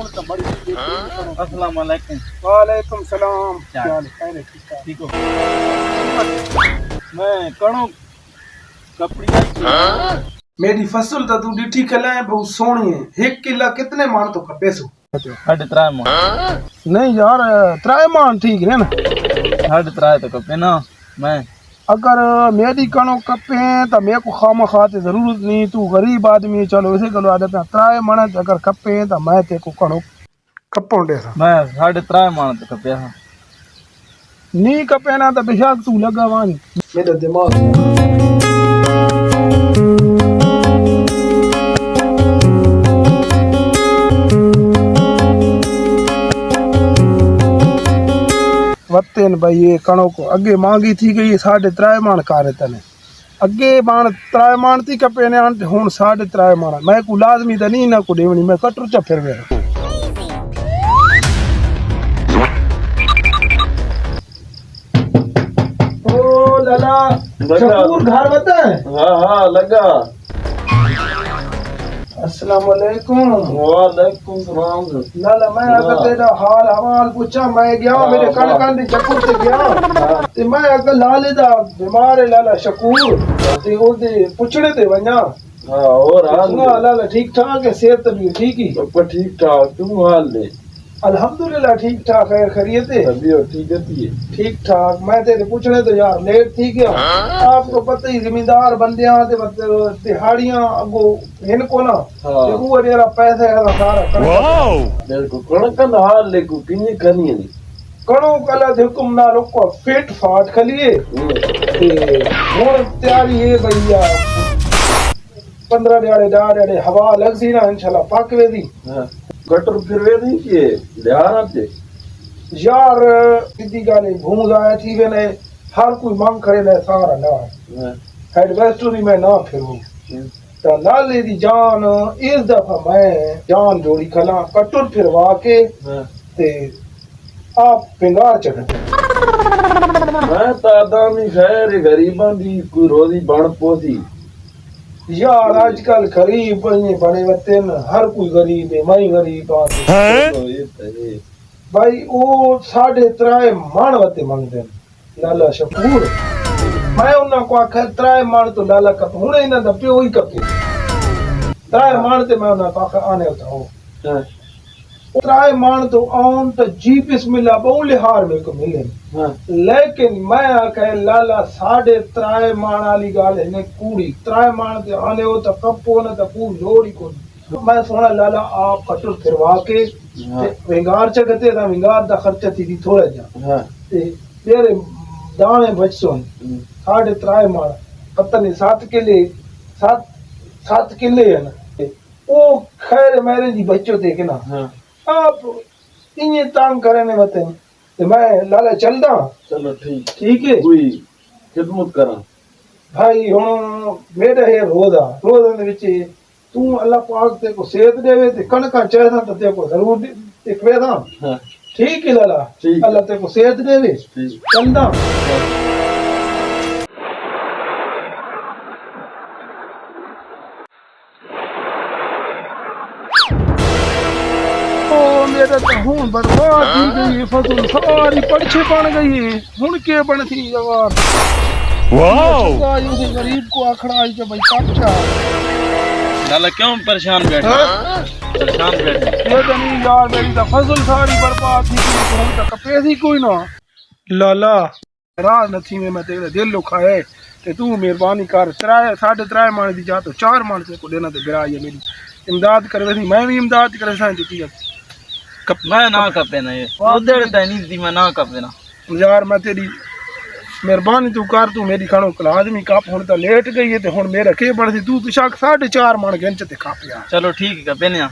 अस्सलाम वालेकुम। वालेकुम सलाम। क्या क्या हाल है? ठीक हो? मैं कणो कपड़ी मेरी फसल तो तू डिठी खलाए बहुत सोहनी है। एक किला कितने मान तो खपे सो? साढ़े त्रै मन नहीं यार, त्राय मान ठीक है ना। साढ़े त्रै तो कपे ना। मैं अगर मेरी कणो कपे तो मेरे को खामा खाते जरूरत नहीं। तू गरीब आदमी है, चलो इसे गलो आदत है। त्राय मन अगर कपे तो मैं ते को कणो कपो दे सा। मैं साढ़े त्रै मन तो कपे हाँ। नी कपे ना तो बेशक तू लगा वानी मेरा दिमाग। वत्तेन भाई ये कणो को अगे मांगी थी गई साढ़े त्रै मान कार तने अगे मान त्रै मान थी कपे ने आंटे हुन साढ़े त्रै मान मैं को लाजमी तो नहीं ना को देवनी मैं कटर च फिर वे ओ लाला शकूर घर बता है। हाँ हाँ लगा। अस्सलाम वालेकुम। वालेकुम सलाम। लाला मैं अगर तेरा हाल हवाल पूछा मैं गया मेरे कण कण शकूर से गया ते मैं अगर लाले दा बीमार है लाला शकूर ते ओदे पुछड़े ते वना। हाँ और हाल हाँ लाला ठीक ठाक है, सेहत भी ठीक ही। पर ठीक ठाक तू हाल ले अल्हम्दुलिल्लाह ठीक ठाक है, खैरियत है। तबीयत ठीक है ठीक ठाक। मैं तेरे पूछने तो यार लेट थी गया। आपको पता ही जिम्मेदार बंदे ते मतलब दिहाड़ियां अगो इनको ना ते वो मेरा पैसा है सारा मेरे को कण हाल ले को किन्नी करनी है कणो कला दे हुक्म ना लोको फिट फाट खलिए ते हुन तैयारी है भैया 15 दिहाड़े डाड़े हवा लग सी ना इंशाल्लाह पक वेदी। गटर फिरवे नहीं किए ध्यान आपसे यार सीधी गाली भूल आया थी वेले हर कोई मांग करे ना सारा ना हेड वेस्ट भी मैं ना फिरूं तो लाले दी जान इस दफा मैं जान जोड़ी खला कटुर फिरवा के ते आप पिंगार चढ़ते मैं तादा में खैर गरीबां दी कोई रोजी बन पोसी यार आजकल गरीब बने वते हर कोई गरीब है, मैं गरीब आदमी भाई वो साढ़े त्रै मान वते मंगदे लाला शकूर। मैं उन्ना को आखे त्रै मान तो लाला कप हुने इना दा प्यो ही कपे त्रै मान ते मैं उन्ना को आखे आने उठाओ त्रै मान तो आउन तो जी बिस्मिल्लाह बहुले हार मेरे को मिले लेकिन मैं आखे लाला साढ़े त्रै मान वाली गाल है कूड़ी त्रै मान ते आने हो तो कपो न तो कू लोड़ी को मैं सोना लाला आप कटुर फिरवा के विंगार चगते दा विंगार दा खर्चा थी थोड़ा जा ते तेरे दाने बचसो साढ़े त्रै मान पता नहीं 7 किले है ना वो खैर मेरे जी बच्चों देखे ना आप इन्हें तंग करे ने बते ते मैं लाला चलदा। चलो ठीक है कोई खिदमत करा भाई हुन मेरे है रोजा दे विच तू अल्लाह पाक ते को सेहत देवे ते कणका चाहदा तो ते को जरूर दिखवेदा। ठीक है लाला अल्लाह ते को सेहत देवे चलदा। मेरा तो हूं बर्बाद हो गई फसल सारी पड़छे बन गई हुन के बन थी यार। वाओ ये गरीब को आखड़ा आई के भाई काचा लाला क्यों परेशान बैठे परेशान बैठे ये तो नहीं यार मेरी तो फसल सारी बर्बाद थी तो हम तो कपे थी कोई ना लाला राह नथी में मैं तेरे दिल लुखाए ते तू मेहरबानी कर साढ़े त्रै मान दी जा तो 4 मान से को देना ते बिरा ये मेरी इमदाद करे थी मैं भी इमदाद करे सा दी मैं ना कपे ना ये उधर तनी दी मैं ना कपे ना यार मैं तेरी मेहरबानी तू कर तू मेरी खानो कल आदमी कप हुन तो लेट गई है ते हुन मेरा के बन सी तू पिछा 4.5 मान गिन च ते खा पिया। चलो ठीक है कपे ना।